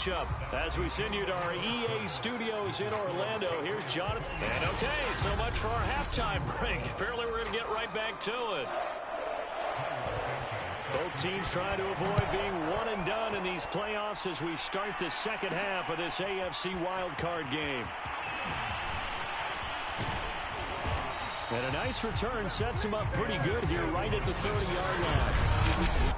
matchup. As we send you to our EA studios in Orlando, here's Jonathan. And okay, so much for our halftime break. Apparently we're going to get right back to it. Both teams trying to avoid being one and done in these playoffs as we start the second half of this AFC wildcard game. And a nice return sets him up pretty good here right at the 30-yard line.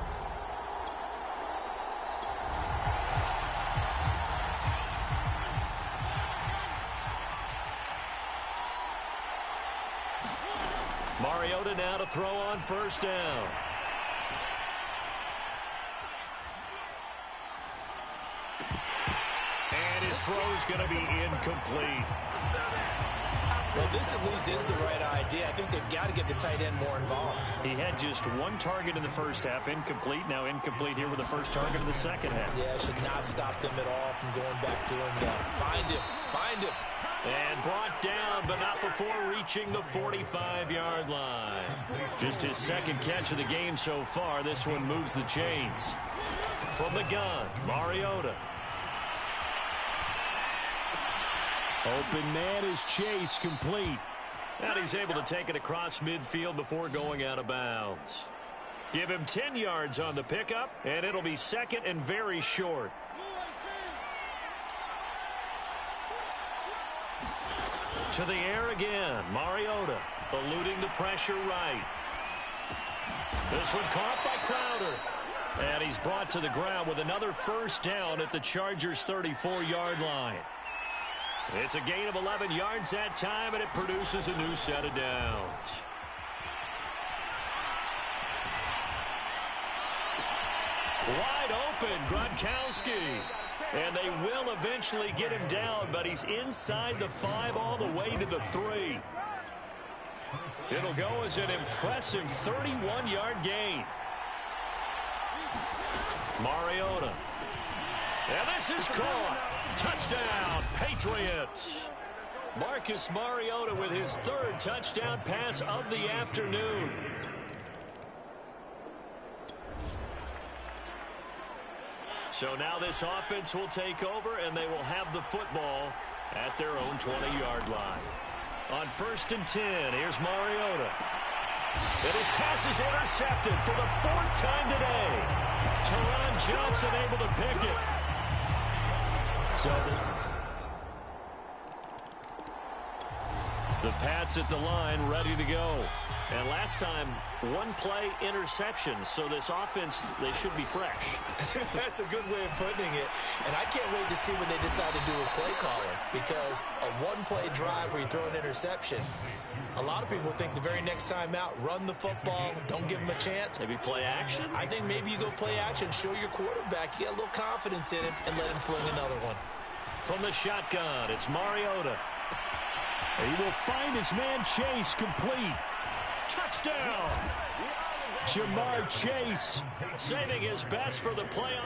Mariota now to throw on first down. And his throw's going to be incomplete. Well, this at least is the right idea. I think they've got to get the tight end more involved. He had just one target in the first half, incomplete. Now incomplete here with the first target in the second half. Yeah, should not stop them at all from going back to him. Find him. And brought down, but not before reaching the 45-yard line. Just his second catch of the game so far. This one moves the chains. From the gun, Mariota. Open man is Chase, complete. And he's able to take it across midfield before going out of bounds. Give him 10 yards on the pickup, and it'll be second and very short. To the air again, Mariota eluding the pressure right. This one caught by Crowder. And he's brought to the ground with another first down at the Chargers' 34-yard line. It's a gain of 11 yards that time, and it produces a new set of downs. Wide open, Gronkowski. And they will eventually get him down, but he's inside the 5 all the way to the 3. It'll go as an impressive 31-yard gain. Mariota. And this is caught. Touchdown, Patriots. Marcus Mariota with his third touchdown pass of the afternoon. So now this offense will take over, and they will have the football at their own 20-yard line. On 1st and 10, here's Mariota. And his pass is intercepted for the 4th time today. Teron Johnson able to pick it. So the Pats at the line ready to go. And last time, one play interception. So this offense, they should be fresh. That's a good way of putting it. And I can't wait to see what they decide to do with play calling. Because a one-play drive where you throw an interception, a lot of people think the very next time out, run the football, don't give him a chance. Maybe play action? I think maybe you go play action, show your quarterback, you get a little confidence in him, and let him fling another one. From the shotgun, it's Mariota. He will find his man Chase, complete. Touchdown! Jamar Chase saving his best for the playoff.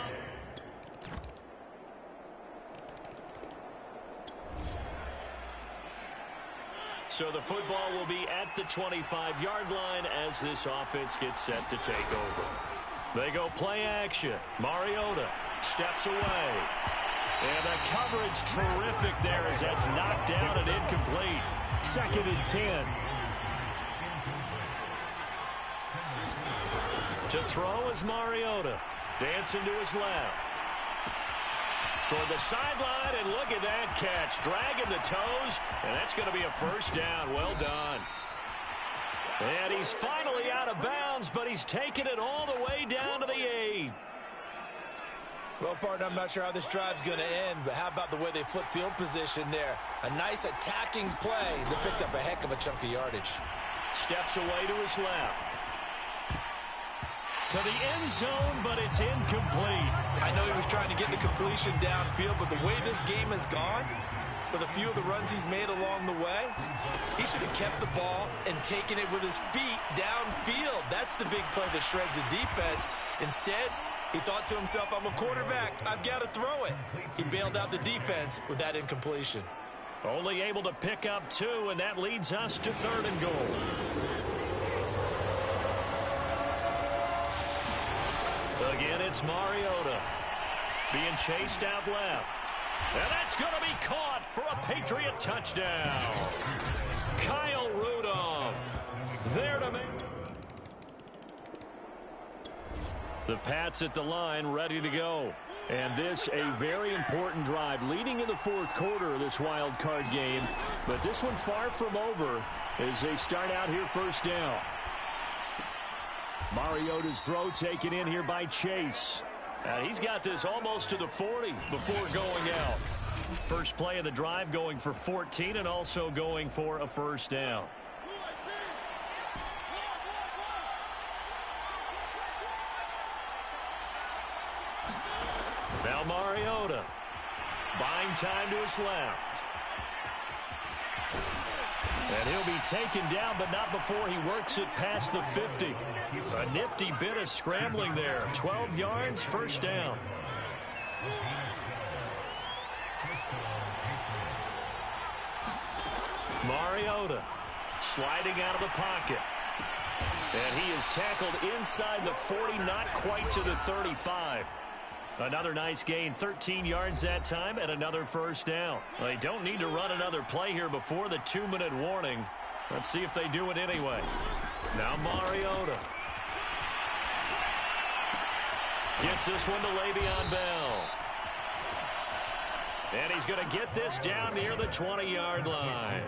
So the football will be at the 25-yard line as this offense gets set to take over. They go play action. Mariota steps away. And the coverage terrific there as that's knocked down and incomplete. 2nd and 10. To throw is Mariota. Dancing to his left. Toward the sideline, and look at that catch. Dragging the toes, and that's going to be a first down. Well done. And he's finally out of bounds, but he's taken it all the way down to the 8. Well, partner, I'm not sure how this drive's going to end, but how about the way they flip field position there? A nice attacking play that picked up a heck of a chunk of yardage. Steps away to his left. To the end zone, but it's incomplete. I know he was trying to get the completion downfield, but the way this game has gone, with a few of the runs he's made along the way, he should have kept the ball and taken it with his feet downfield. That's the big play that shreds the defense. Instead, he thought to himself, I'm a quarterback. I've got to throw it. He bailed out the defense with that incompletion. Only able to pick up 2, and that leads us to 3rd and goal. Again, it's Mariota. Being chased out left. And that's going to be caught for a Patriot touchdown. Kyle Rudolph there to make. The Pats at the line ready to go. And this a very important drive leading in the fourth quarter of this wild card game. But this one far from over as they start out here first down. Mariota's throw taken in here by Chase. He's got this almost to the 40 before going out. First play of the drive going for 14 and also going for a first down. Now Mariota buying time to his left. And he'll be taken down, but not before he works it past the 50. A nifty bit of scrambling there. 12 yards, first down. Mariota sliding out of the pocket. And he is tackled inside the 40, not quite to the 35. Another nice gain, 13 yards that time, and another first down. They don't need to run another play here before the 2-minute warning. Let's see if they do it anyway. Now Mariota gets this one to Le'Veon Bell. And he's going to get this down near the 20-yard line.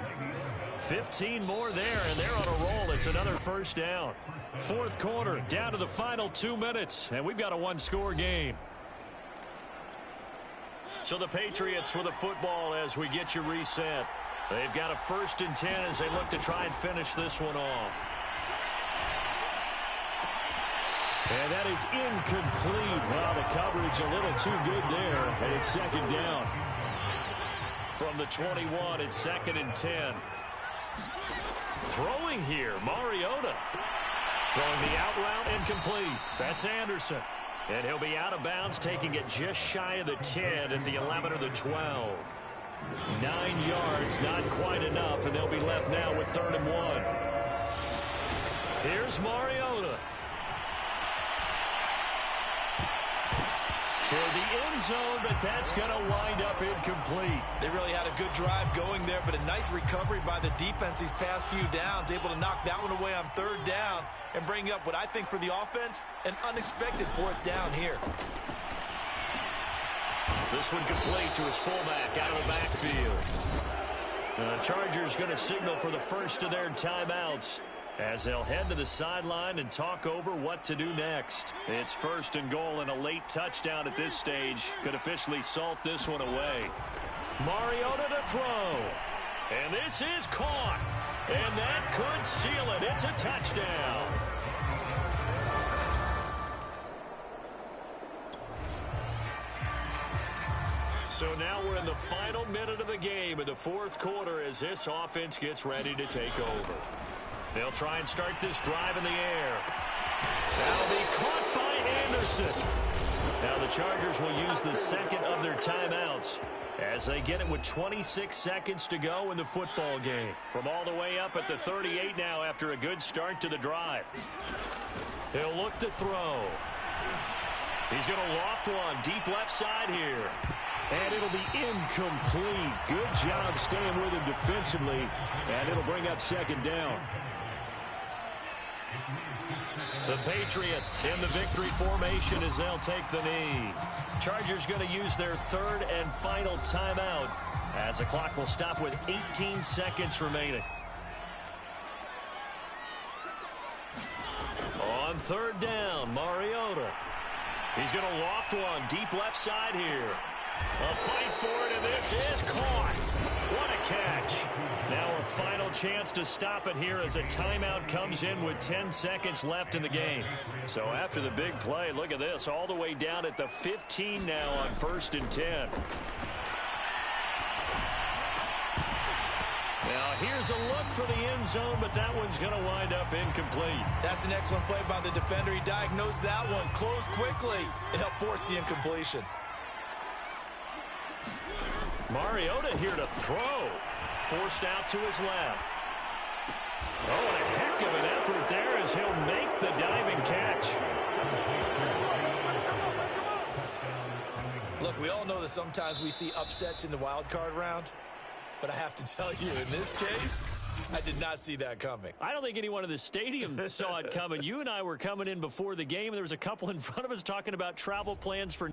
15 more there, and they're on a roll. It's another first down. Fourth quarter, down to the final 2 minutes, and we've got a one-score game. So the Patriots with the football as we get you reset. They've got a 1st and 10 as they look to try and finish this one off. And that is incomplete. Well, the coverage a little too good there, and it's second down. From the 21, it's 2nd and 10. Throwing here, Mariota. Throwing the out route incomplete. That's Anderson. And he'll be out of bounds, taking it just shy of the 10 at the 11 or the 12. 9 yards, not quite enough, and they'll be left now with 3rd and 1. Here's Mariota. Toward the end zone, but that's going to wind up incomplete. They really had a good drive going there, but a nice recovery by the defense these past few downs, able to knock that one away on 3rd down and bring up what I think for the offense, an unexpected 4th down here. This one complete to his fullback out of the backfield. The Chargers going to signal for the first of their timeouts as they'll head to the sideline and talk over what to do next. It's 1st and goal, and a late touchdown at this stage could officially salt this one away. Mariota to throw. And this is caught. And that could seal it. It's a touchdown. So now we're in the final minute of the game in the fourth quarter as this offense gets ready to take over. They'll try and start this drive in the air. That'll be caught by Anderson. Now the Chargers will use the second of their timeouts as they get it with 26 seconds to go in the football game. From all the way up at the 38 now after a good start to the drive. He'll look to throw. He's going to loft one deep left side here. And it'll be incomplete. Good job staying with him defensively. And it'll bring up second down. The Patriots in the victory formation as they'll take the knee. Chargers going to use their third and final timeout as the clock will stop with 18 seconds remaining. On third down, Mariota. He's going to loft one deep left side here. A fight for it, and this is caught. What a catch. Now a final chance to stop it here as a timeout comes in with 10 seconds left in the game. So after the big play, look at this, all the way down at the 15 now on 1st and 10. Now here's a look for the end zone, but that one's going to wind up incomplete. That's an excellent play by the defender. He diagnosed that one, closed quickly, and helped force the incompletion. Mariota here to throw. Forced out to his left. Oh, and a heck of an effort there as he'll make the diving catch. Look, we all know that sometimes we see upsets in the wild card round, but I have to tell you, in this case, I did not see that coming. I don't think anyone in the stadium saw it coming. You and I were coming in before the game, and there was a couple in front of us talking about travel plans for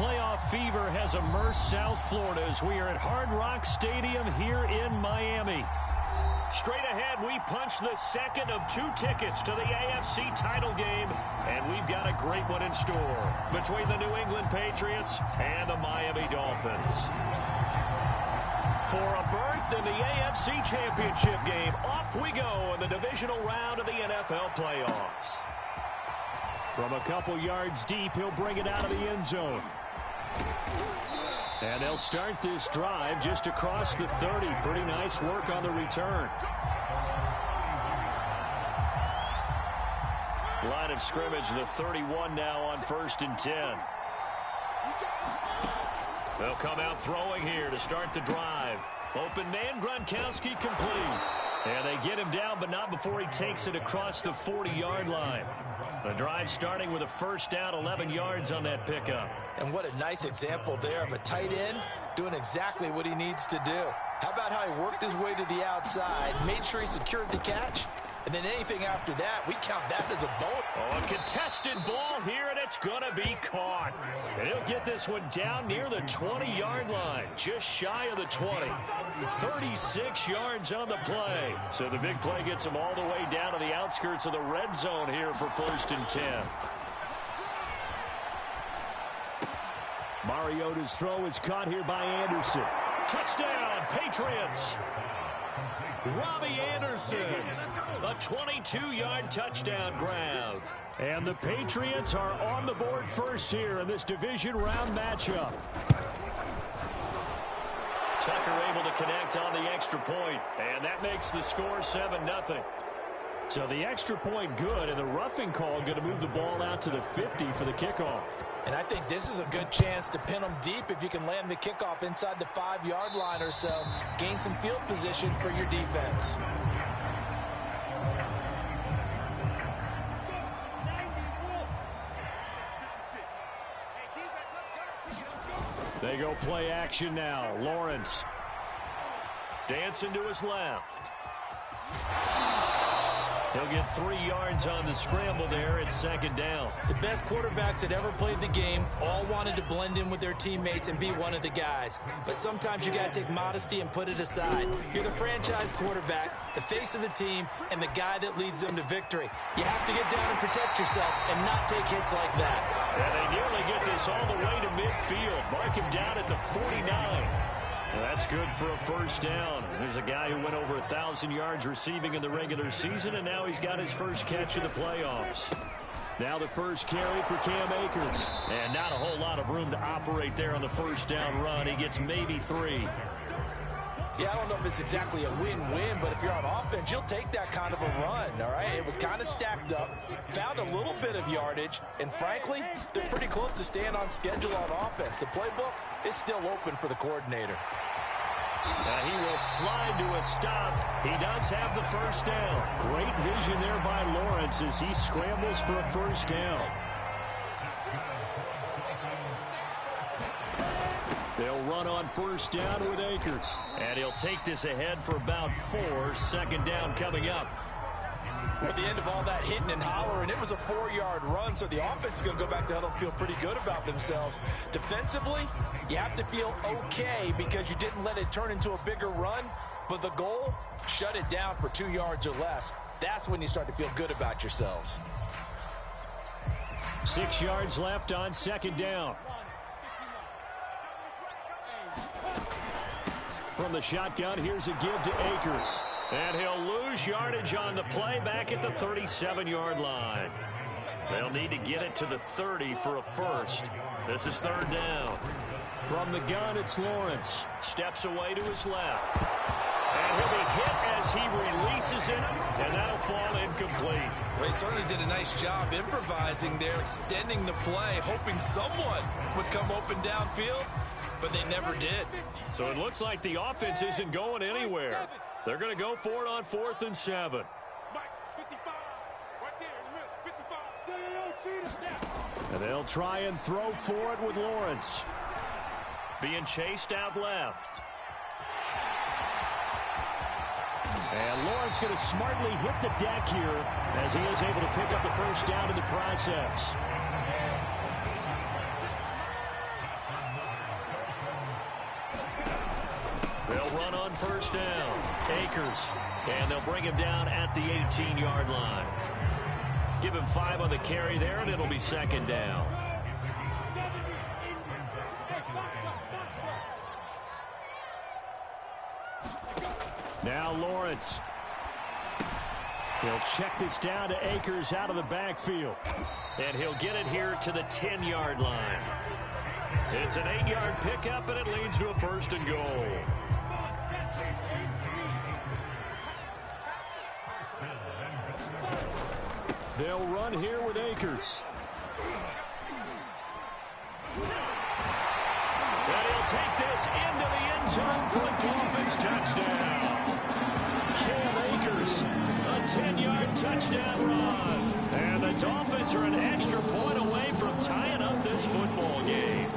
playoff fever has immersed South Florida as we are at Hard Rock Stadium here in Miami. Straight ahead, we punch the second of 2 tickets to the AFC title game, and we've got a great one in store between the New England Patriots and the Miami Dolphins. For a berth in the AFC Championship game, off we go in the divisional round of the NFL playoffs. From a couple yards deep, he'll bring it out of the end zone. And they'll start this drive just across the 30. Pretty nice work on the return. Line of scrimmage, the 31 now on 1st and 10. They'll come out throwing here to start the drive. Open man, Gronkowski complete. And they get him down, but not before he takes it across the 40-yard line. The drive starting with a first down, 11 yards on that pickup. And what a nice example there of a tight end doing exactly what he needs to do. How about how he worked his way to the outside, made sure he secured the catch, and then anything after that, we count that as a bonus. Oh, a contested ball here, and it's going to be caught. And he'll get this one down near the 20-yard line, just shy of the 20. 36 yards on the play. So the big play gets him all the way down to the outskirts of the red zone here for 1st and 10. Mariota's throw is caught here by Anderson. Touchdown, Patriots. Robbie Anderson, a 22-yard touchdown grab. And the Patriots are on the board first here in this division round matchup. Tucker able to connect on the extra point, and that makes the score 7-0. So the extra point good, and the roughing call going to move the ball out to the 50 for the kickoff. And I think this is a good chance to pin them deep if you can land the kickoff inside the 5-yard line or so. Gain some field position for your defense. They go play action now. Lawrence dancing to his left. He'll get 3 yards on the scramble there at 2nd down. The best quarterbacks that ever played the game all wanted to blend in with their teammates and be one of the guys. But sometimes you got to take modesty and put it aside. You're the franchise quarterback, the face of the team, and the guy that leads them to victory. You have to get down and protect yourself and not take hits like that. And they nearly get this all the way to midfield. Mark him down at the 49. Well, that's good for a first down. There's a guy who went over 1,000 yards receiving in the regular season, and now he's got his first catch of the playoffs. Now the first carry for Cam Akers. And not a whole lot of room to operate there on the first down run. He gets maybe 3. Yeah, I don't know if it's exactly a win-win, but if you're on offense, you'll take that kind of a run, all right? It was kind of stacked up, found a little bit of yardage, and frankly, they're pretty close to staying on schedule on offense. The playbook is still open for the coordinator. He will slide to a stop. He does have the first down. Great vision there by Lawrence as he scrambles for a first down. They'll run on first down with Akers. And he'll take this ahead for about 4. 2nd down coming up. At the end of all that hitting and hollering, it was a 4-yard run, so the offense is going to go back to huddle and feel pretty good about themselves. Defensively, you have to feel okay because you didn't let it turn into a bigger run, but the goal, shut it down for 2 yards or less. That's when you start to feel good about yourselves. 6 yards left on 2nd down. From the shotgun, here's a give to Akers. And he'll lose yardage on the play back at the 37-yard line. They'll need to get it to the 30 for a first. This is 3rd down. From the gun, it's Lawrence. Steps away to his left. And he'll be hit as he releases it, and that'll fall incomplete. Well, he certainly did a nice job improvising there, extending the play, hoping someone would come open downfield, but they never did. So it looks like the offense isn't going anywhere. They're going to go for it on 4th and 7. And they'll try and throw for it with Lawrence. Being chased out left. And Lawrence going to smartly hit the deck here as he is able to pick up the first down in the process. They'll run on first down. Akers. And they'll bring him down at the 18-yard line. Give him 5 on the carry there, and it'll be 2nd down. Now Lawrence. He'll check this down to Akers out of the backfield. And he'll get it here to the 10-yard line. It's an 8-yard pickup, and it leads to a 1st and goal. They'll run here with Akers. And he'll take this into the end zone for a Dolphins touchdown. Cam Akers, a 10-yard touchdown run. And the Dolphins are an extra point away from tying up this football game.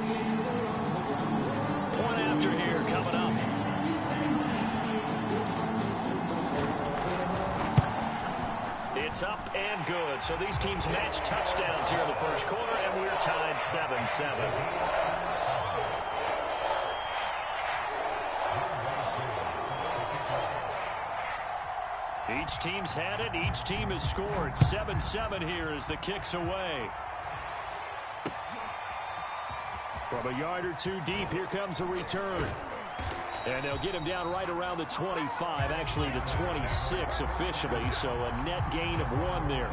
Point after here coming up. It's up and good. So these teams match touchdowns here in the first quarter, and we're tied 7-7. Each team's had it. Each team has scored. 7-7 here as the kick's away. From a yard or two deep, here comes a return. And they'll get him down right around the 25, actually the 26 officially, so a net gain of 1 there.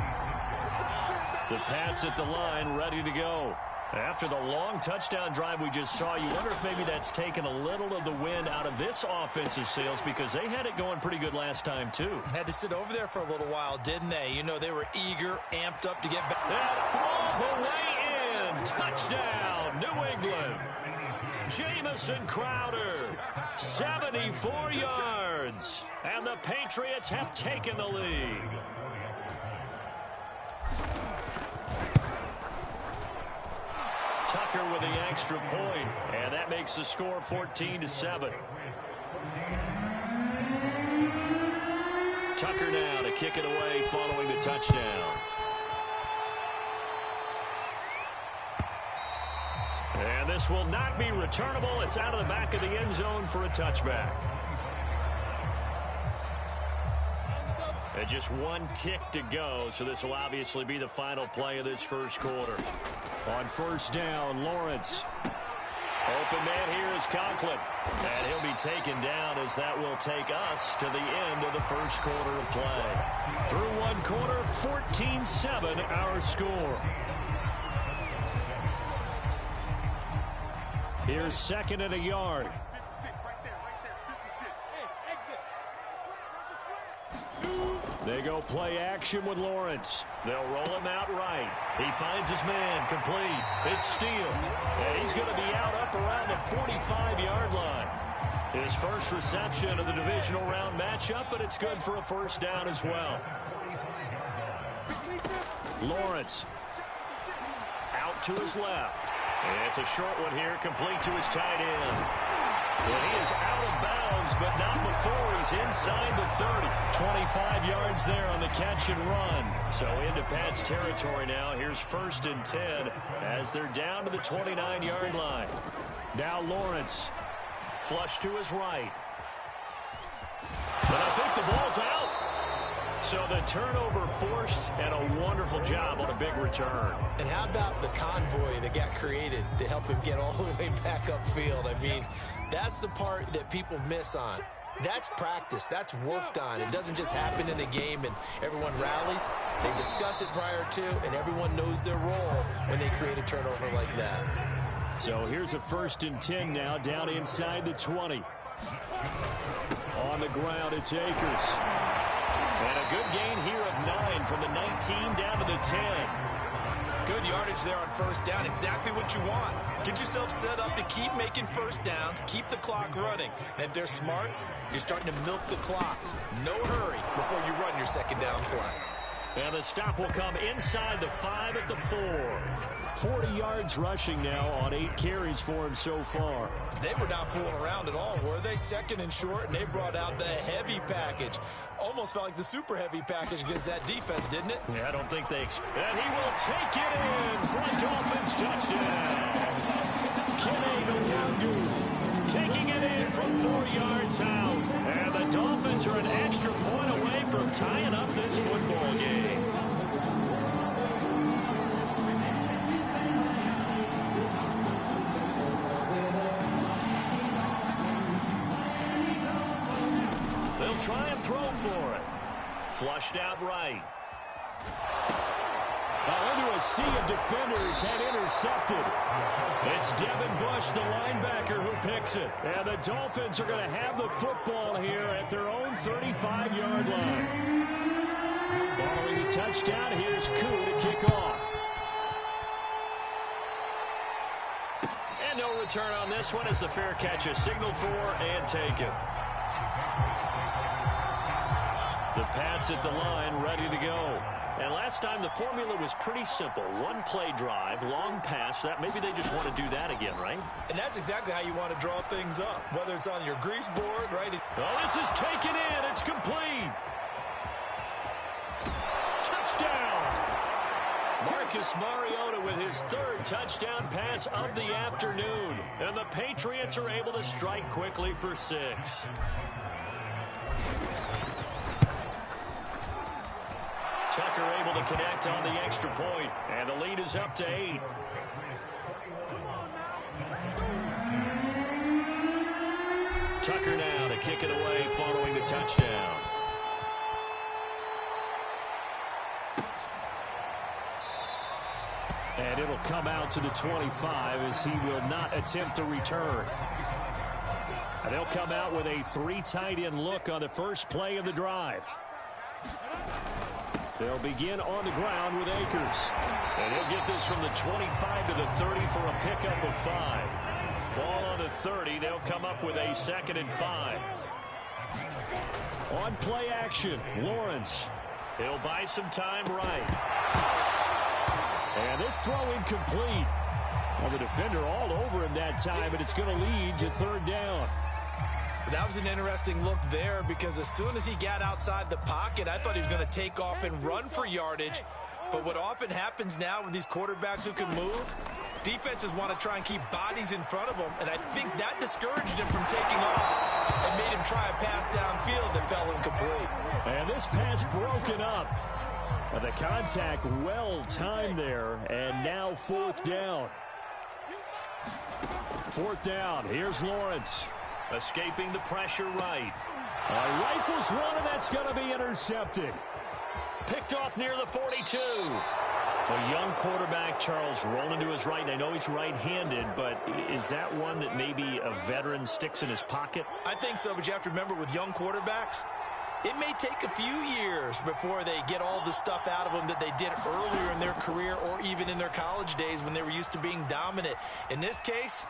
The Pats at the line, ready to go. After the long touchdown drive we just saw, you wonder if maybe that's taken a little of the wind out of this offensive sails because they had it going pretty good last time, too. Had to sit over there for a little while, didn't they? You know, they were eager, amped up to get back. And all the way in. Touchdown, New England. Jamison Crowder, 74 yards. And the Patriots have taken the lead. Tucker with the extra point, and that makes the score 14-7. Tucker now to kick it away following the touchdown. And this will not be returnable. It's out of the back of the end zone for a touchback. And just 1 tick to go, so this will obviously be the final play of this first quarter. On first down, Lawrence. Open man here is Conklin. And he'll be taken down as that will take us to the end of the first quarter of play. Through 1 quarter, 14-7 our score. Here's 2nd and a yard. They go play action with Lawrence. They'll roll him out right. He finds his man complete. It's Steele. And he's going to be out up around the 45-yard line. His first reception of the divisional round matchup, but it's good for a first down as well. Lawrence out to his left. And it's a short one here, complete to his tight end. And he is out of bounds, but not before he's inside the 30. 25 yards there on the catch and run. So into Pat's territory now. Here's 1st and 10 as they're down to the 29-yard line. Now Lawrence, flush to his right. But I think the ball's out. So the turnover forced, and a wonderful job on a big return. And how about the convoy that got created to help him get all the way back upfield? I mean, that's the part that people miss on. That's practice. That's worked on. It doesn't just happen in a game and everyone rallies. They discuss it prior to, and everyone knows their role when they create a turnover like that. So here's a 1st and 10 now, down inside the 20. On the ground, it's Akers. And a good gain here of 9 from the 19 down to the 10. Good yardage there on first down. Exactly what you want. Get yourself set up to keep making first downs, keep the clock running. And if they're smart, you're starting to milk the clock. No hurry before you run your second down play. And the stop will come inside the 5 at the 4. 40 yards rushing now on 8 carries for him so far. They were not fooling around at all, were they? 2nd and short, and they brought out the heavy package. Almost felt like the super heavy package against that defense, didn't it? Yeah, I don't think they... And he will take it in for a Dolphins touchdown. Kene taking it in from 4 yards out. And the Dolphins are an extra point away from tying up this football game. They'll try and throw for it. flushed out right. Into a sea of defenders and intercepted. It's Devin Bush, the linebacker, who picks it. And the Dolphins are going to have the football here at their own 35-yard line. Following the touchdown, here's Koo to kick off. And no return on this one as the fair catch is signaled for and taken. The Pats at the line, ready to go. And last time the formula was pretty simple. One play drive, long pass. That maybe they just want to do that again, right? And that's exactly how you want to draw things up, whether it's on your grease board, right? Oh, this is taken in. It's complete. Touchdown. Marcus Mariota with his third touchdown pass of the afternoon. And the Patriots are able to strike quickly for 6. Tucker able to connect on the extra point, and the lead is up to 8. Tucker now to kick it away following the touchdown. And it'll come out to the 25 as he will not attempt to return. And they'll come out with a 3 tight end look on the first play of the drive. They'll begin on the ground with Akers. And he'll get this from the 25 to the 30 for a pickup of 5. Ball on the 30. They'll come up with a 2nd and 5. On play action, Lawrence. He'll buy some time right. And this throw incomplete. Well, the defender all over him that time, and it's going to lead to 3rd down. That was an interesting look there because as soon as he got outside the pocket, I thought he was going to take off and run for yardage. But what often happens now with these quarterbacks who can move, defenses want to try and keep bodies in front of them, and I think that discouraged him from taking off and made him try a pass downfield that fell incomplete. And this pass broken up. The contact well timed there, and now 4th down. 4th down, here's Lawrence. Escaping the pressure right. Rifles one, and that's going to be intercepted. Picked off near the 42. A young quarterback, Charles, rolling to his right. I know he's right-handed, but is that one that maybe a veteran sticks in his pocket? I think so, but you have to remember with young quarterbacks, it may take a few years before they get all the stuff out of them that they did earlier in their career or even in their college days when they were used to being dominant. In this case,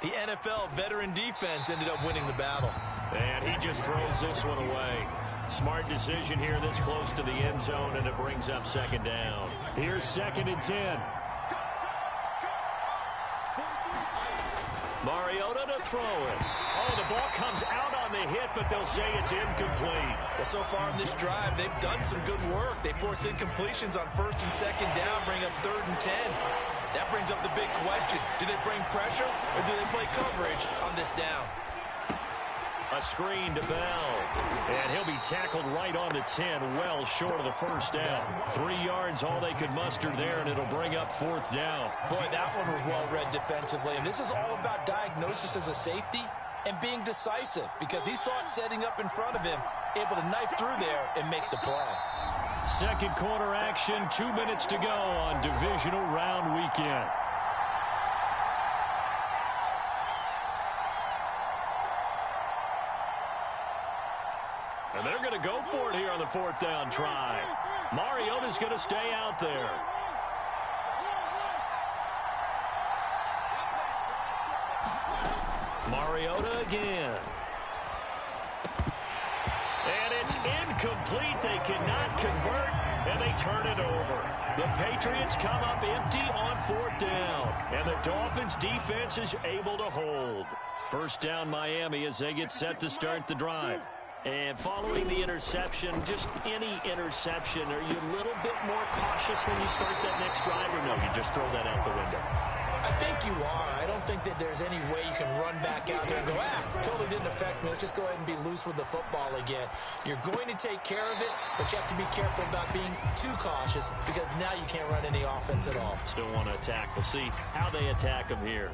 the NFL veteran defense ended up winning the battle. And he just throws this one away. Smart decision here this close to the end zone, and it brings up 2nd down. Here's 2nd and 10. Mariota to throw it. Oh, the ball comes out on the hit, but they'll say it's incomplete. Well, so far in this drive, they've done some good work. They force incompletions on 1st and 2nd down, bring up 3rd and 10. That brings up the big question. Do they bring pressure or do they play coverage on this down? A screen to Bell. And he'll be tackled right on the 10, well short of the 1st down. 3 yards, all they could muster there, and it'll bring up 4th down. Boy, that one was well read defensively. And this is all about diagnosis as a safety and being decisive because he saw it setting up in front of him, able to knife through there and make the play. 2nd quarter action, 2 minutes to go on divisional round weekend. And they're going to go for it here on the 4th down try. Mariota's going to stay out there. Mariota again. And it's incomplete. They cannot convert, and they turn it over. The Patriots come up empty on 4th down, and the Dolphins' defense is able to hold. 1st down Miami as they get set to start the drive. And following the interception, just any interception, are you a little bit more cautious when you start that next drive, or no, you just throw that out the window? I think you are. I don't think that there's any way you can run back out there and go, totally didn't affect me. Let's just go ahead and be loose with the football again. You're going to take care of it, but you have to be careful about being too cautious because now you can't run any offense at all. Still want to attack. We'll see how they attack them here.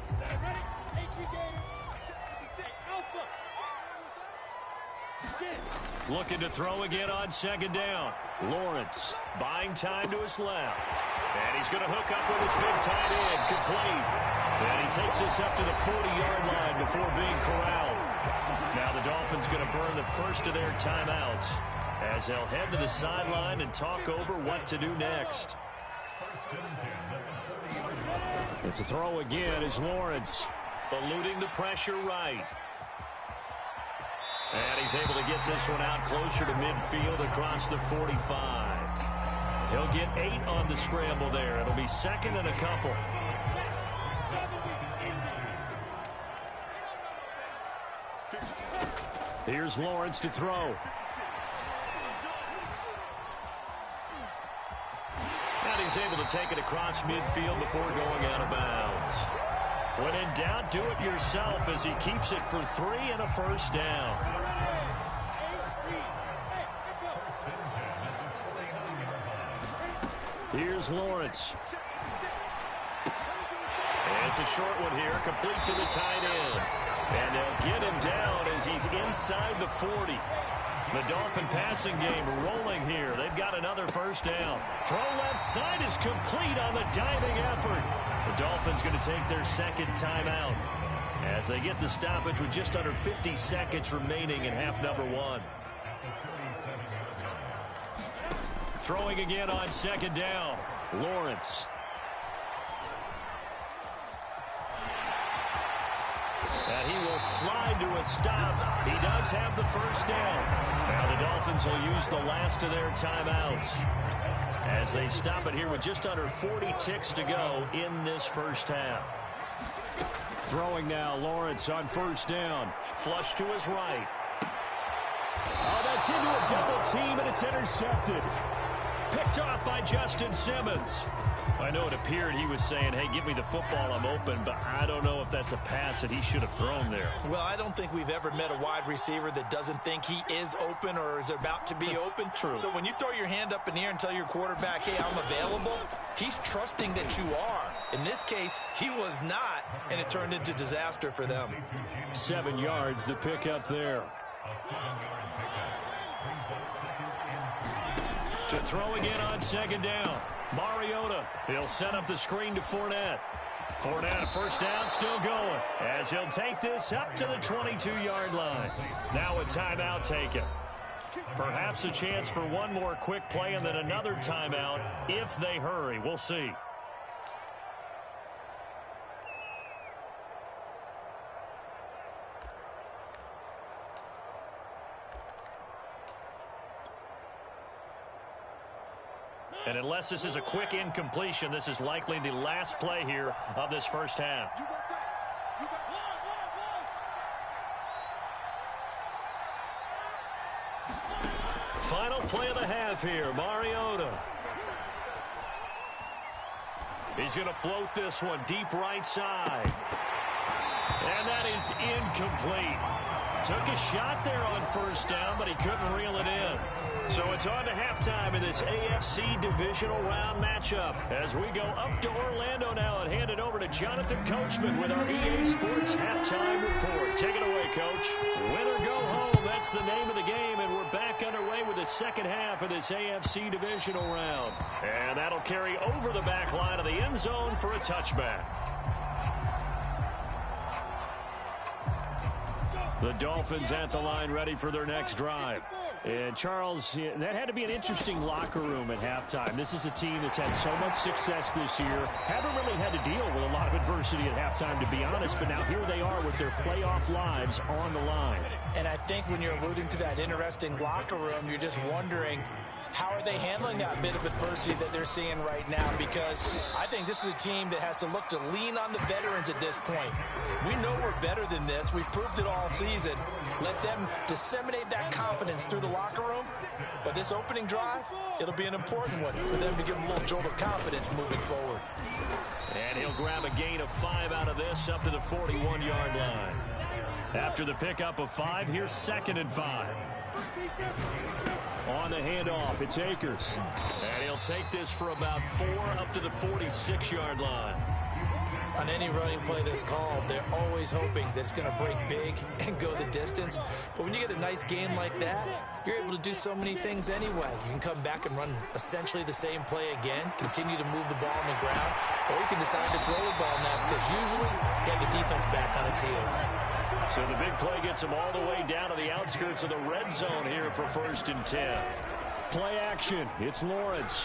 Looking to throw again on second down. Lawrence buying time to his left. And he's going to hook up with his big tight end. Complete. And he takes this up to the 40-yard line before being corralled. Now the Dolphins going to burn the first of their timeouts as they'll head to the sideline and talk over what to do next. But to throw again is Lawrence, eluding the pressure right. And he's able to get this one out closer to midfield across the 45. He'll get 8 on the scramble there. It'll be second and a couple. Here's Lawrence to throw. And he's able to take it across midfield before going out of bounds. When in doubt, do it yourself as he keeps it for 3 and a first down. Here's Lawrence. And it's a short one here, complete to the tight end. And they'll get him down as he's inside the 40. The Dolphin passing game rolling here. They've got another first down. Throw left side is complete on the diving effort. The Dolphins going to take their second timeout as they get the stoppage with just under 50 seconds remaining in half number 1. Throwing again on second down. Lawrence. And he will slide to a stop. He does have the first down. Now the Dolphins will use the last of their timeouts as they stop it here with just under 40 ticks to go in this first half. Throwing now, Lawrence on first down. Flush to his right. Oh, that's into a double team, and it's intercepted. Picked off by Justin Simmons. I know it appeared he was saying, hey, give me the football, I'm open, but I don't know if that's a pass that he should have thrown there. Well, I don't think we've ever met a wide receiver that doesn't think he is open or is about to be open. True. So when you throw your hand up in the air and tell your quarterback, hey, I'm available, he's trusting that you are. In this case, he was not, and it turned into disaster for them. 7 yards, the pickup there. To throw again on second down. Mariota, he'll set up the screen to Fournette. Fournette, first down, still going. As he'll take this up to the 22-yard line. Now a timeout taken. Perhaps a chance for one more quick play and then another timeout if they hurry. We'll see. And unless this is a quick incompletion, this is likely the last play here of this first half. Final play of the half here, Mariota. He's going to float this one deep right side. And that is incomplete. Took a shot there on first down, but he couldn't reel it in. So it's on to halftime in this AFC divisional round matchup as we go up to Orlando now and hand it over to Jonathan Coachman with our EA Sports halftime report. Take it away, Coach. Win or go home, that's the name of the game, and we're back underway with the second half of this AFC divisional round. And that'll carry over the back line of the end zone for a touchback. The Dolphins at the line ready for their next drive. And, Charles, that had to be an interesting locker room at halftime. This is a team that's had so much success this year. Haven't really had to deal with a lot of adversity at halftime, to be honest. But now here they are with their playoff lives on the line. And I think when you're alluding to that interesting locker room, you're just wondering, how are they handling that bit of adversity that they're seeing right now? Because I think this is a team that has to look to lean on the veterans at this point. We know we're better than this. We've proved it all season. Let them disseminate that confidence through the locker room. But this opening drive, it'll be an important one for them to give them a little jolt of confidence moving forward. And he'll grab a gain of 5 out of this up to the 41-yard line. After the pickup of 5, here's 2nd and 5. On the handoff, it's Akers. And he'll take this for about 4 up to the 46-yard line. On any running play that's called, they're always hoping that it's going to break big and go the distance. But when you get a nice game like that, you're able to do so many things anyway. You can come back and run essentially the same play again, continue to move the ball on the ground, or you can decide to throw the ball now because usually you have the defense back on its heels. So the big play gets them all the way down to the outskirts of the red zone here for 1st and 10. Play action. It's Lawrence.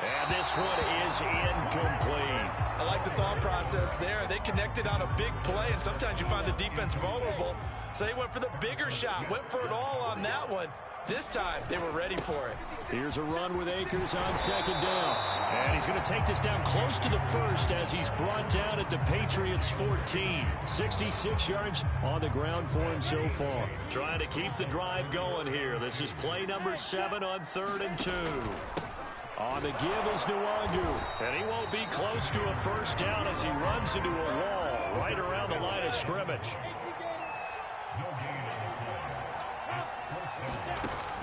And this one is incomplete. I like the thought process there. They connected on a big play, and sometimes you find the defense vulnerable. So they went for the bigger shot, went for it all on that one. This time, they were ready for it. Here's a run with Akers on 2nd down. And he's going to take this down close to the 1st as he's brought down at the Patriots' 14. 66 yards on the ground for him so far. Trying to keep the drive going here. This is play number 7 on 3rd and 2. On the give is Nwangu. And he won't be close to a 1st down as he runs into a wall right around the line of scrimmage.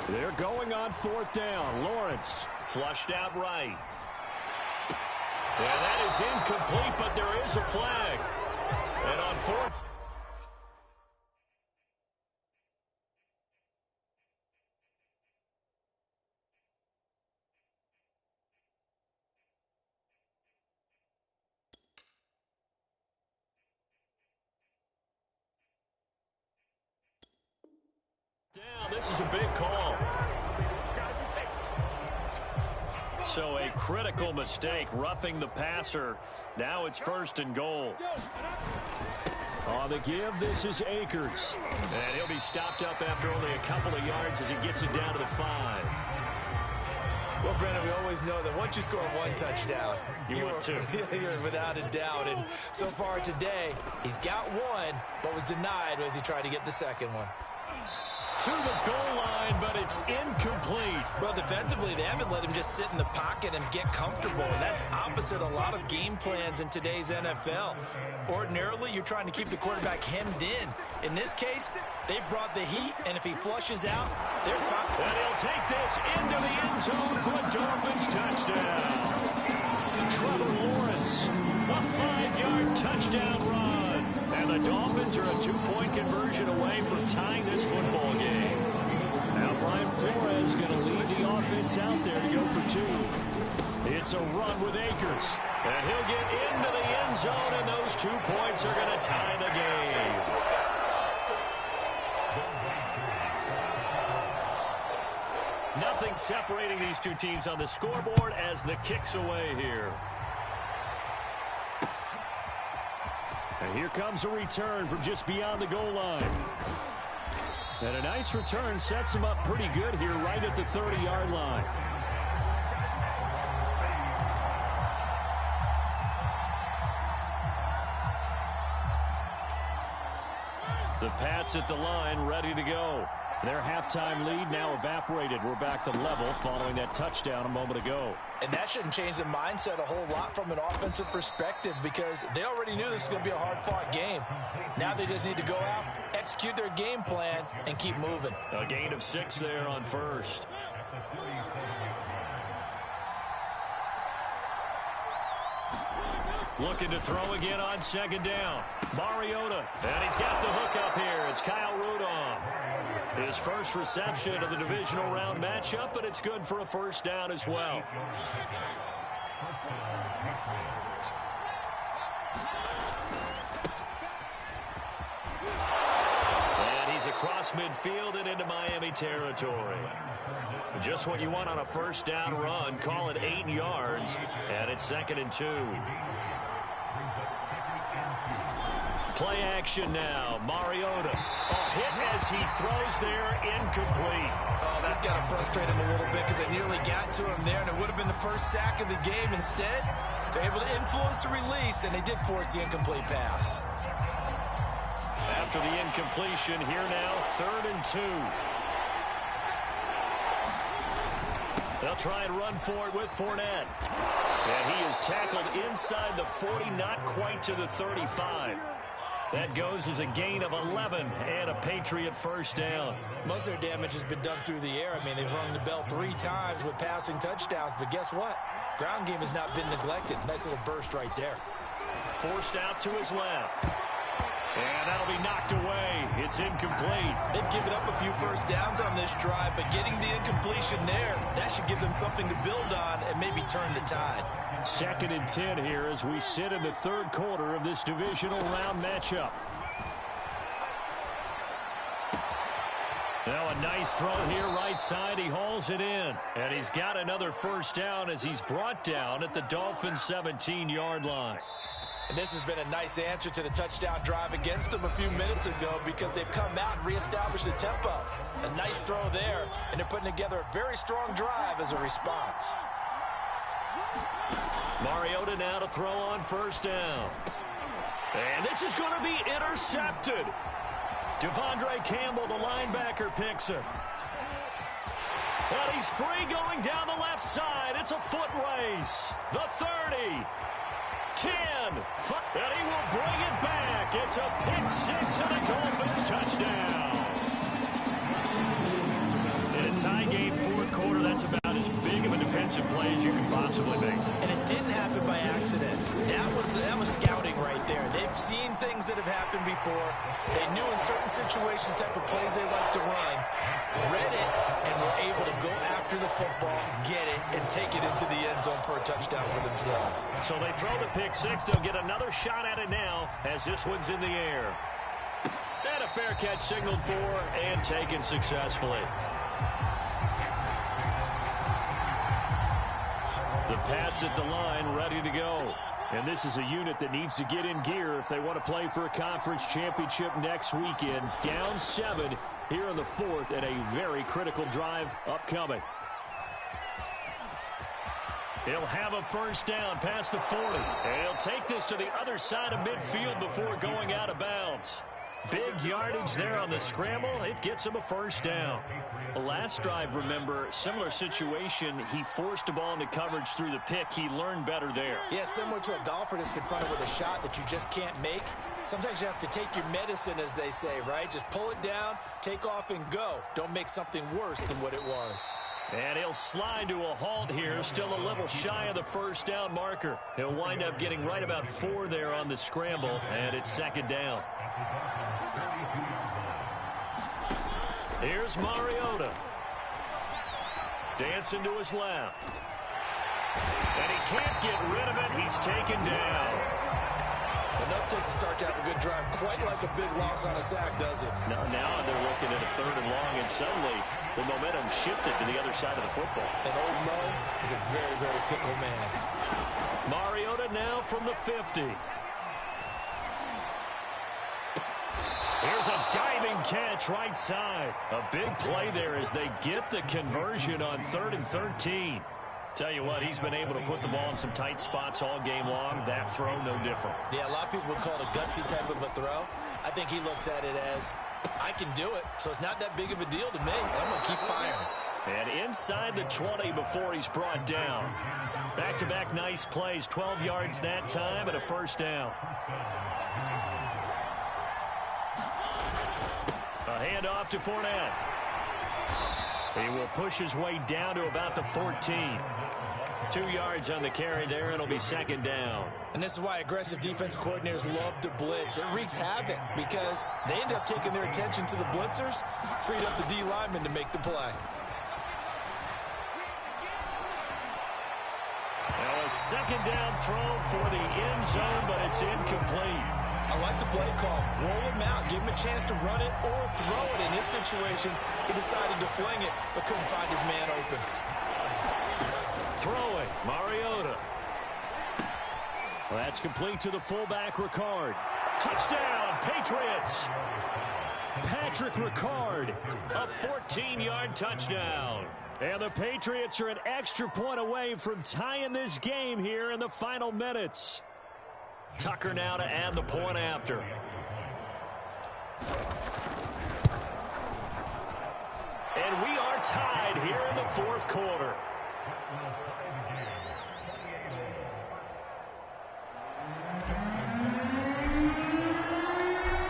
They're going on 4th down. Lawrence flushed out right. And that is incomplete, but there is a flag. And on 4th. Down. This is a big call. So a critical mistake, roughing the passer. Now it's 1st and goal. On the give, this is Akers. And he'll be stopped up after only a couple of yards as he gets it down to the 5. Well, Brandon, we always know that once you score one touchdown, you want two. You're without a doubt. And so far today, he's got one, but was denied as he tried to get the second one. To the goal line, but it's incomplete. Well, defensively, they haven't let him just sit in the pocket and get comfortable, and that's opposite a lot of game plans in today's NFL. Ordinarily, you're trying to keep the quarterback hemmed in. In this case, they brought the heat, and if he flushes out, they're fine. And he'll take this into the end zone for a Dolphins touchdown. Trevor Lawrence, a 5-yard touchdown run. And the Dolphins are a 2-point conversion away from tying this football game. Now Brian Flores going to lead the offense out there to go for 2. It's a run with Akers. And he'll get into the end zone, and those 2 points are going to tie the game. Nothing separating these two teams on the scoreboard as the kick's away here. And here comes a return from just beyond the goal line. And a nice return sets him up pretty good here right at the 30-yard line. The Pats at the line ready to go. Their halftime lead now evaporated. We're back to level following that touchdown a moment ago. And that shouldn't change the mindset a whole lot from an offensive perspective because they already knew this was going to be a hard-fought game. Now they just need to go out, execute their game plan, and keep moving. A gain of 6 there on 1st. Looking to throw again on 2nd down. Mariota. And he's got the hook up here. It's Kyle Rudolph. His first reception of the divisional round matchup, but it's good for a 1st down as well. And he's across midfield and into Miami territory. Just what you want on a 1st down run. Call it 8 yards, and it's 2nd and 2. Play action now. Mariota. A hit as he throws there, incomplete. Oh, that's got to frustrate him a little bit because they nearly got to him there, and it would have been the first sack of the game. Instead, they're able to influence the release, and they did force the incomplete pass. After the incompletion, here now, 3rd and 2. They'll try and run for it with Fournette. And he is tackled inside the 40, not quite to the 35. That goes as a gain of 11 and a Patriot 1st down. Most of their damage has been done through the air. I mean, they've rung the bell 3 times with passing touchdowns, but guess what? Ground game has not been neglected. Nice little burst right there. Forced out to his left. And that'll be knocked away. It's incomplete. They've given up a few first downs on this drive, but getting the incompletion there, that should give them something to build on and maybe turn the tide. 2nd and 10 here as we sit in the 3rd quarter of this divisional round matchup. Now a nice throw here right side. He hauls it in. And he's got another first down as he's brought down at the Dolphins' 17-yard line. And this has been a nice answer to the touchdown drive against them a few minutes ago because they've come out and reestablished the tempo. A nice throw there, and they're putting together a very strong drive as a response. Mariota now to throw on first down. And this is going to be intercepted. Devondre Campbell, the linebacker, picks it. And he's free going down the left side. It's a foot race. The 30. 10. And he will bring it back. It's a pick six and a Dolphins touchdown. In a tie game 4th quarter, that's about as big of a defensive play as you can possibly make. And it didn't happen by accident. That was scouting right there. They've seen things that have happened before. They knew in certain situations the type of plays they like to run, read it, and were able to go after the football, get it, and take it into the end zone for a touchdown for themselves. So they throw the pick six. They'll get another shot at it now as this one's in the air. And a fair catch signaled for and taken successfully. The Pats at the line, ready to go. And this is a unit that needs to get in gear if they want to play for a conference championship next weekend. Down 7 here in the 4th and a very critical drive upcoming. He'll have a first down past the 40. And he'll take this to the other side of midfield before going out of bounds. Big yardage there on the scramble. It gets him a first down. The last drive, remember, similar situation. He forced the ball into coverage through the pick. He learned better there. Yeah, similar to a golfer that's confronted with a shot that you just can't make. Sometimes you have to take your medicine, as they say, right? Just pull it down, take off, and go. Don't make something worse than what it was. And he'll slide to a halt here, still a little shy of the first down marker. He'll wind up getting right about 4 there on the scramble, and it's 2nd down. Here's Mariota. Dancing to his left. And he can't get rid of it. He's taken down. Enough takes to start to have a good drive. Quite like a big loss on a sack, does it? Now they're looking at a 3rd and long, and suddenly the momentum shifted to the other side of the football. And old Mo is a very, very fickle man. Mariota now from the 50. Here's a diving catch right side. A big play there as they get the conversion on 3rd and 13. Tell you what, he's been able to put the ball in some tight spots all game long. That throw, no different. Yeah, a lot of people would call it a gutsy type of a throw. I think he looks at it as, I can do it, so it's not that big of a deal to me. I'm going to keep firing. And inside the 20 before he's brought down. Back-to-back nice plays, 12 yards that time and a first down. A handoff to Fournette. He will push his way down to about the 14. 2 yards on the carry there. It'll be 2nd down. And this is why aggressive defense coordinators love to blitz. It wreaks havoc because they end up taking their attention to the blitzers, freed up the D lineman to make the play. Now a 2nd down throw for the end zone, but it's incomplete. I like the play call. Roll him out. Give him a chance to run it or throw it. In this situation, he decided to fling it, but couldn't find his man open. Throwing, Mariota. Well, that's complete to the fullback, Ricard. Touchdown, Patriots. Patrick Ricard, a 14-yard touchdown. And the Patriots are an extra point away from tying this game here in the final minutes. Tucker now to add the point after. And we are tied here in the 4th quarter.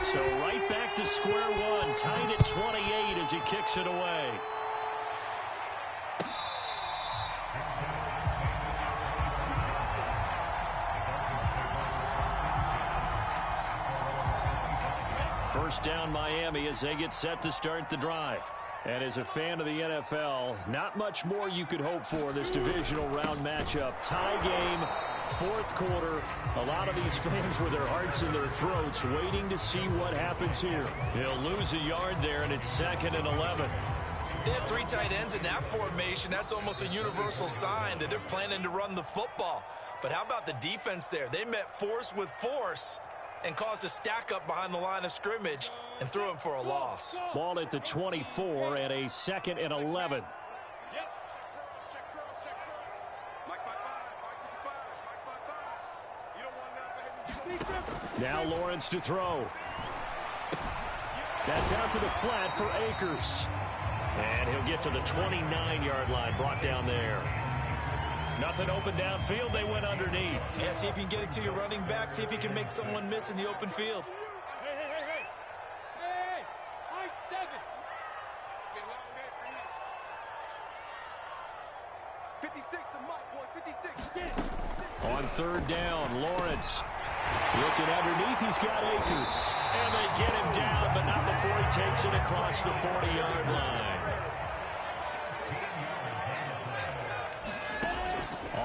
So right back to square one, tied at 28 as he kicks it away. First down Miami as they get set to start the drive. And as a fan of the NFL, not much more you could hope for in this divisional round matchup. Tie game, fourth quarter. A lot of these fans with their hearts in their throats waiting to see what happens here. He'll lose a yard there, and it's 2nd and 11. They have 3 tight ends in that formation. That's almost a universal sign that they're planning to run the football. But how about the defense there? They met force with force and caused a stack up behind the line of scrimmage and threw him for a loss. Ball at the 24 and a 2nd and 11. Now Lawrence to throw. That's out to the flat for Akers. And he'll get to the 29-yard line, brought down there. Nothing open downfield. They went underneath. Yeah, see if you can get it to your running back. See if you can make someone miss in the open field. Hey, I-7. Get long day for you. 56, the mark, boys, 56. On 3rd down, Lawrence looking underneath. He's got Akers. And they get him down, but not before he takes it across the 40-yard line.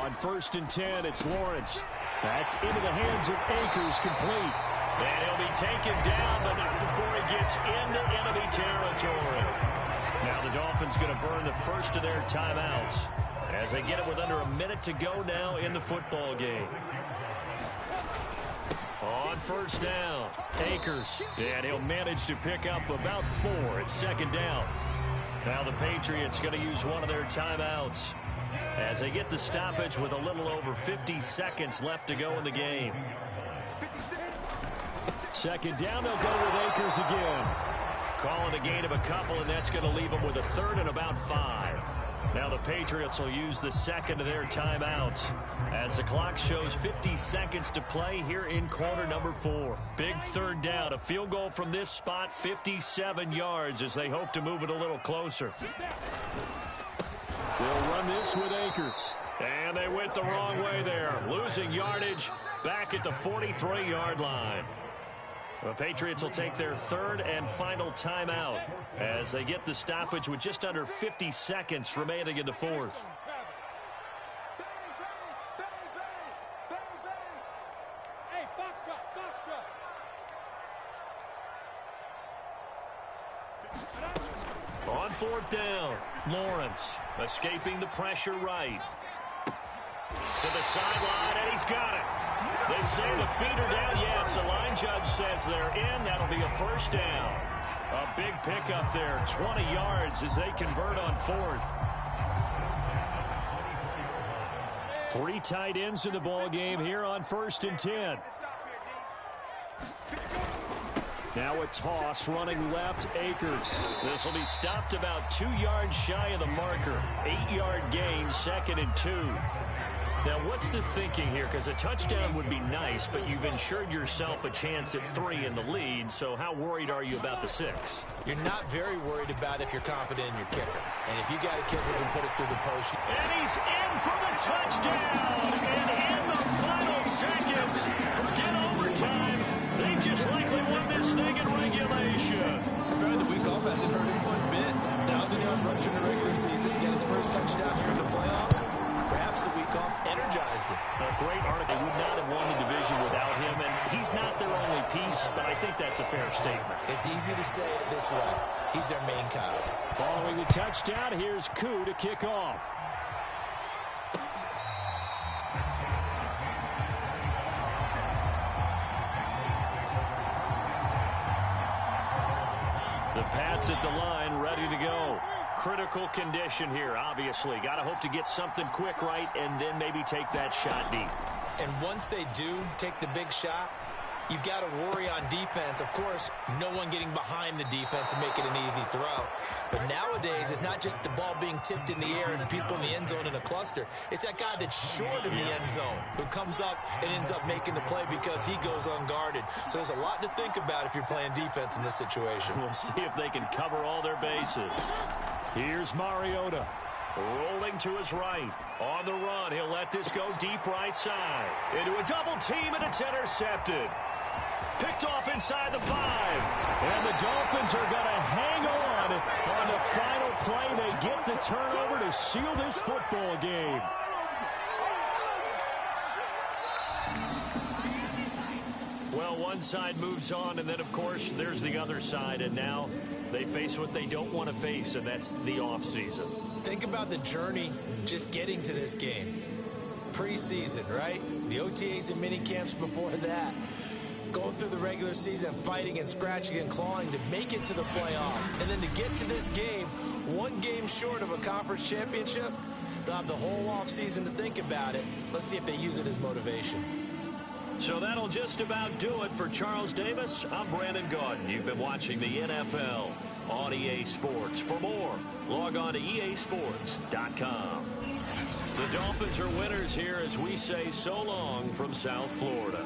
On 1st and 10, it's Lawrence. That's into the hands of Akers, complete. And he'll be taken down, but not before he gets into enemy territory. Now the Dolphins going to burn the first of their timeouts as they get it with under a minute to go now in the football game. On 1st down, Akers. And he'll manage to pick up about 4 at 2nd down. Now the Patriots going to use one of their timeouts as they get the stoppage with a little over 50 seconds left to go in the game. 2nd down, they'll go with Akers again. Calling a gain of a couple, and that's going to leave them with a 3rd and about 5. Now the Patriots will use the 2nd of their timeouts as the clock shows 50 seconds to play here in quarter number 4. Big 3rd down, a field goal from this spot, 57 yards as they hope to move it a little closer. They'll run this with Akers. And they went the wrong way there, losing yardage back at the 43-yard line. The Patriots will take their 3rd and final timeout as they get the stoppage with just under 50 seconds remaining in the 4th. Hey, Foxtrot. On 4th down, Lawrence escaping the pressure right. To the sideline, and he's got it. They say the feet are down. Yes, the line judge says they're in. That'll be a 1st down. A big pickup there, 20 yards as they convert on 4th. 3 tight ends in the ball game here on 1st and 10. Now a toss running left, Akers. This will be stopped about 2 yards shy of the marker. 8-yard gain, 2nd and 2. Now, what's the thinking here? Because a touchdown would be nice, but you've ensured yourself a chance at 3 in the lead, so how worried are you about the 6? You're not very worried about if you're confident in your kicker. And if you got a kicker who can put it through the post. And he's in for the touchdown! And in the final seconds, forget overtime. They just likely won this thing in regulation. Apparently the week off hasn't hurt him one bit. 1,000-yard rush in the regular season. Get his first touchdown here in the playoffs. Perhaps the week off energized him. A great article. They would not have won the division without him, and he's not their only piece, but I think that's a fair statement. It's easy to say it this way. He's their main guy. Following the touchdown, here's Koo to kick off. The Pats at the line, ready to go. Critical condition here, obviously. Got to hope to get something quick right and then maybe take that shot deep. And once they do take the big shot, you've got to worry on defense. Of course, no one getting behind the defense and make it an easy throw. But nowadays, it's not just the ball being tipped in the air and people in the end zone in a cluster. It's that guy that's short of the end zone who comes up and ends up making the play because he goes unguarded. So there's a lot to think about if you're playing defense in this situation. We'll see if they can cover all their bases. Here's Mariota. Rolling to his right. On the run, he'll let this go deep right side. Into a double team, and it's intercepted. Picked off inside the 5. And the Dolphins are going to hang on the final play. They get the turnover to seal this football game. Well, one side moves on, and then, of course, there's the other side. And now they face what they don't want to face, and that's the offseason. Think about the journey just getting to this game. Preseason, right? The OTAs and mini camps before that. Going through the regular season, fighting and scratching and clawing to make it to the playoffs. And then to get to this game, one game short of a conference championship, they'll have the whole offseason to think about it. Let's see if they use it as motivation. So that'll just about do it for Charles Davis. I'm Brandon Gaudin. You've been watching the NFL on EA Sports. For more, log on to easports.com. The Dolphins are winners here as we say so long from South Florida.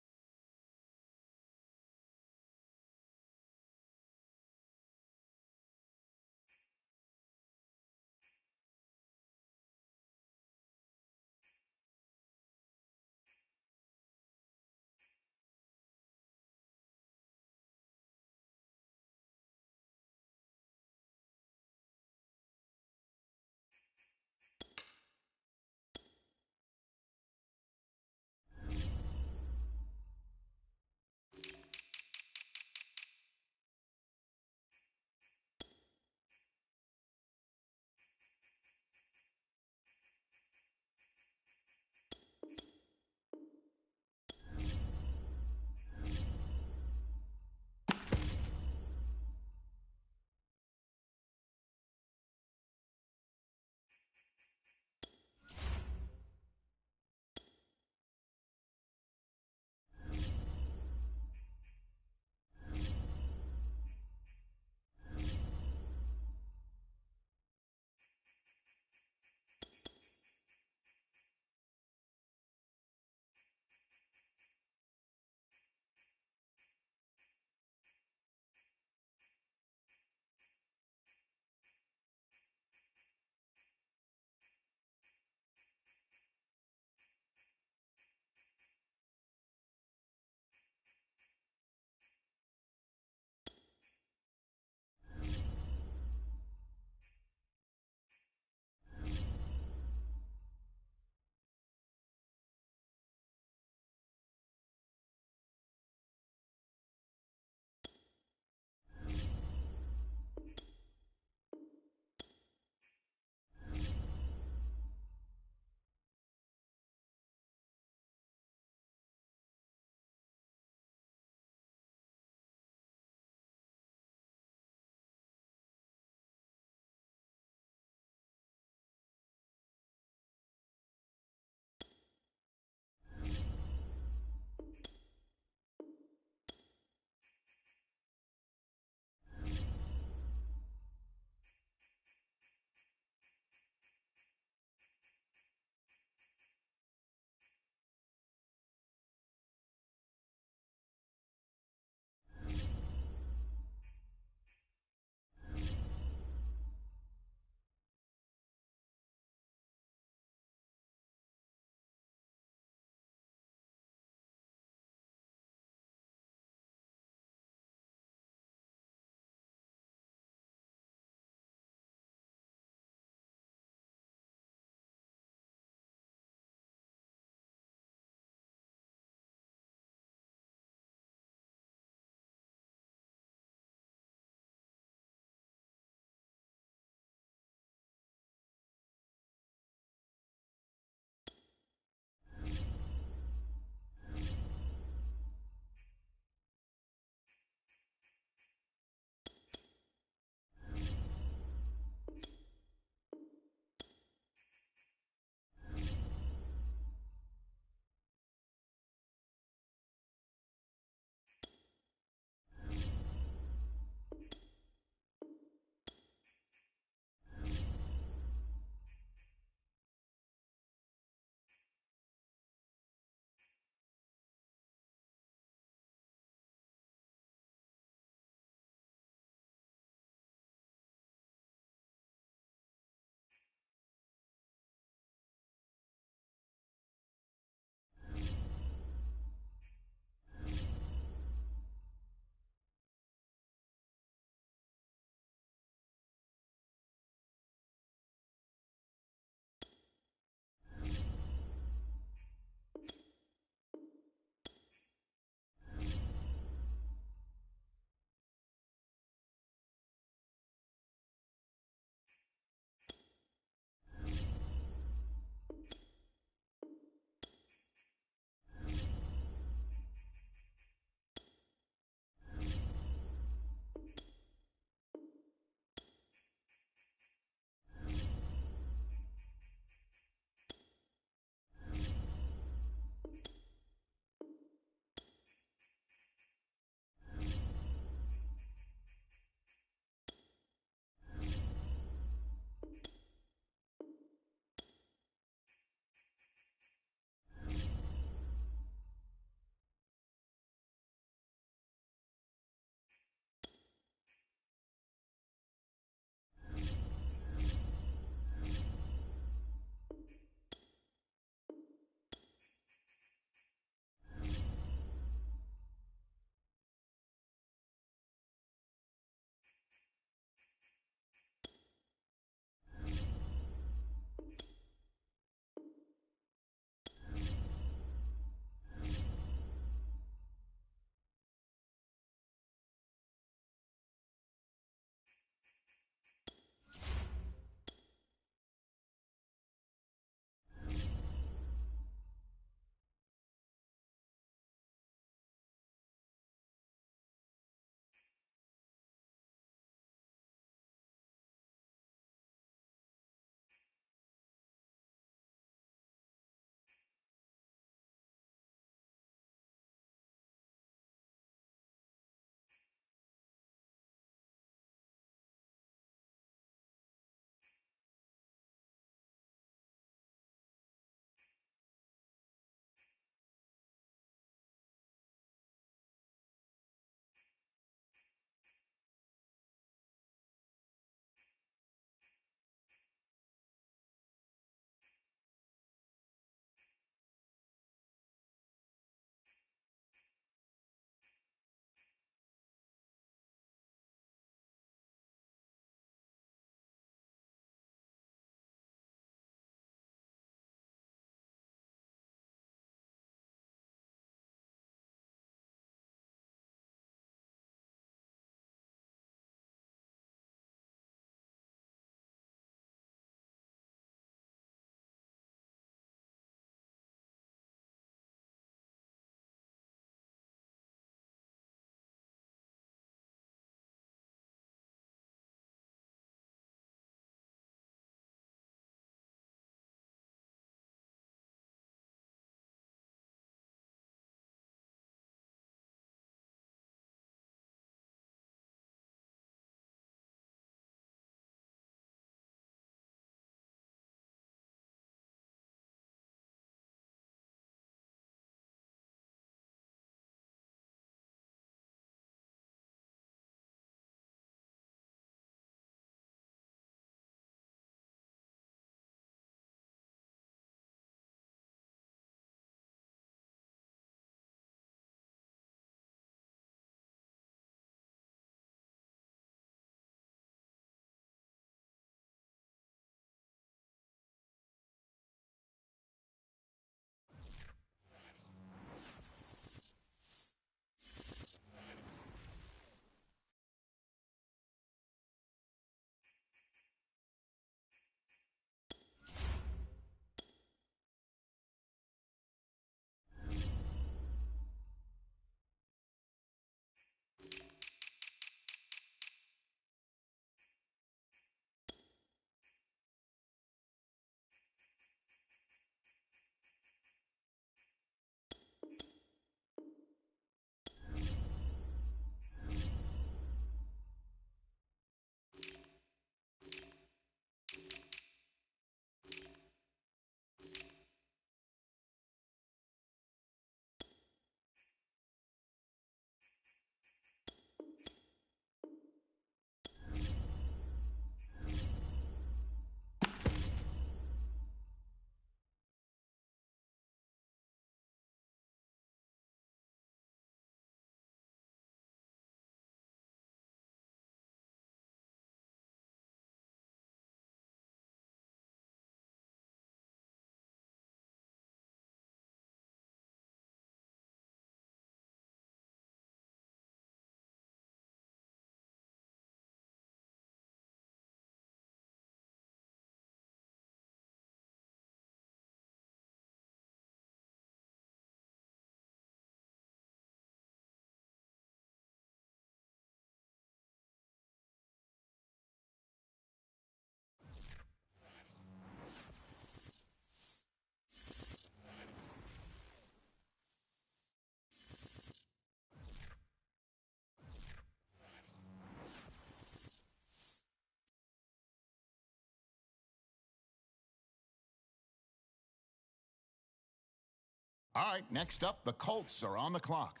All right, next up, the Colts are on the clock.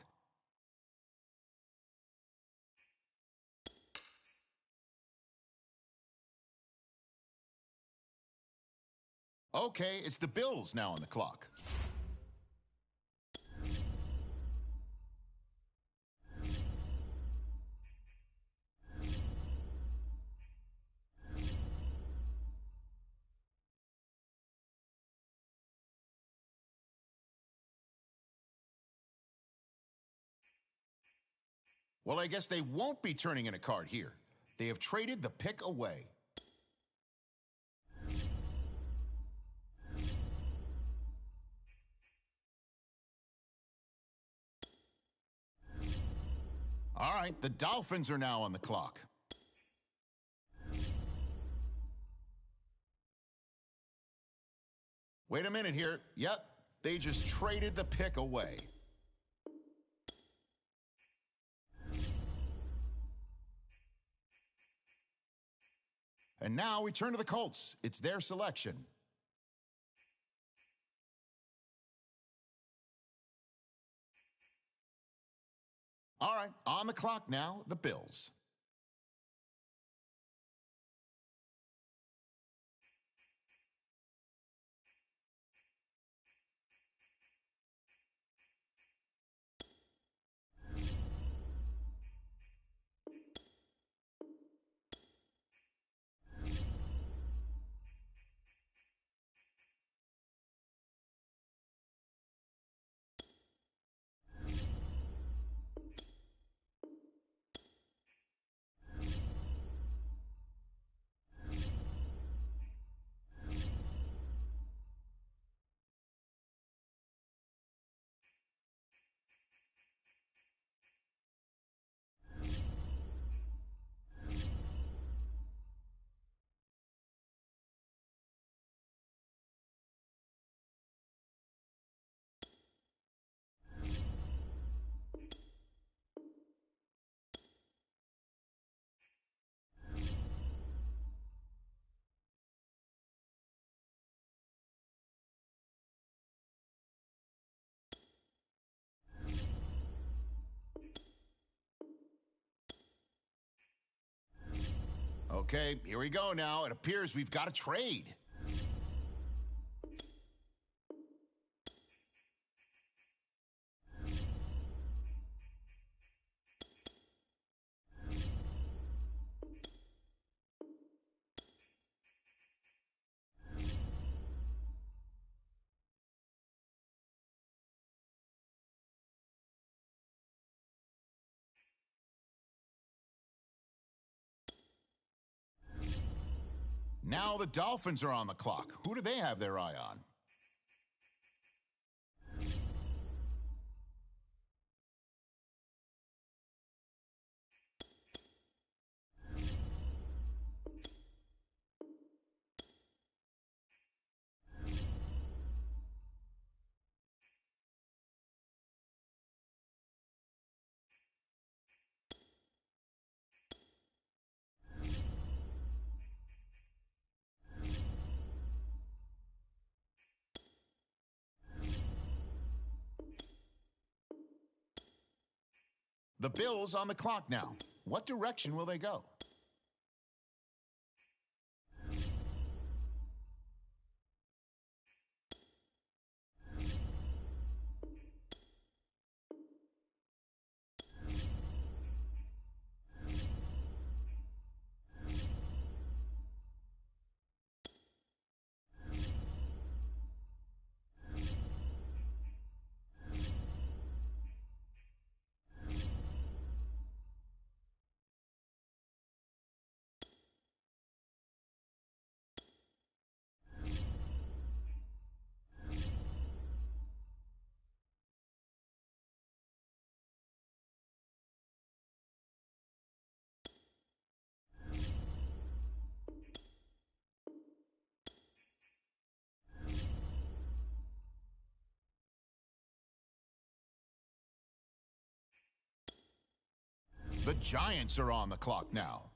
Okay, it's the Bills now on the clock. Well, I guess they won't be turning in a card here. They have traded the pick away. All right, the Dolphins are now on the clock. Wait a minute here. Yep, they just traded the pick away. And now we turn to the Colts. It's their selection. All right, on the clock now, the Bills. Okay, here we go now. It appears we've got a trade. Now the Dolphins are on the clock. Who do they have their eye on? The Bills on the clock now. What direction will they go? The Giants are on the clock now.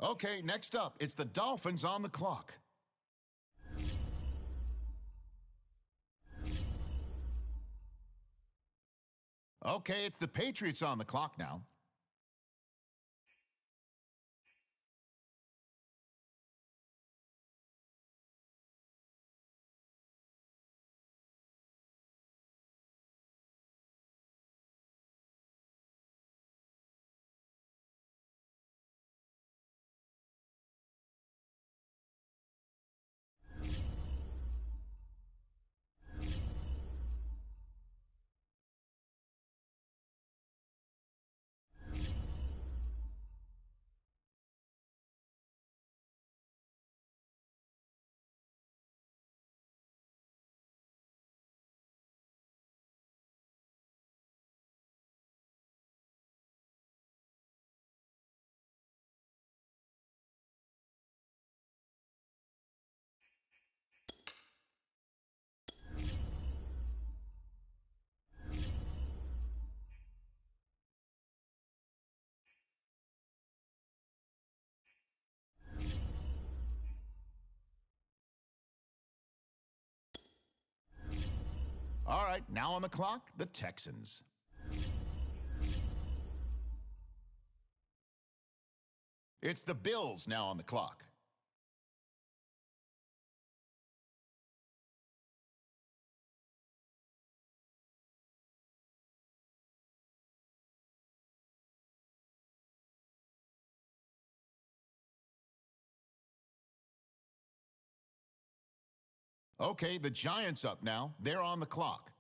Okay, next up, it's the Dolphins on the clock. Okay, it's the Patriots on the clock now. All right, now on the clock, the Texans. It's the Bills now on the clock. Okay, the Giants up now. They're on the clock.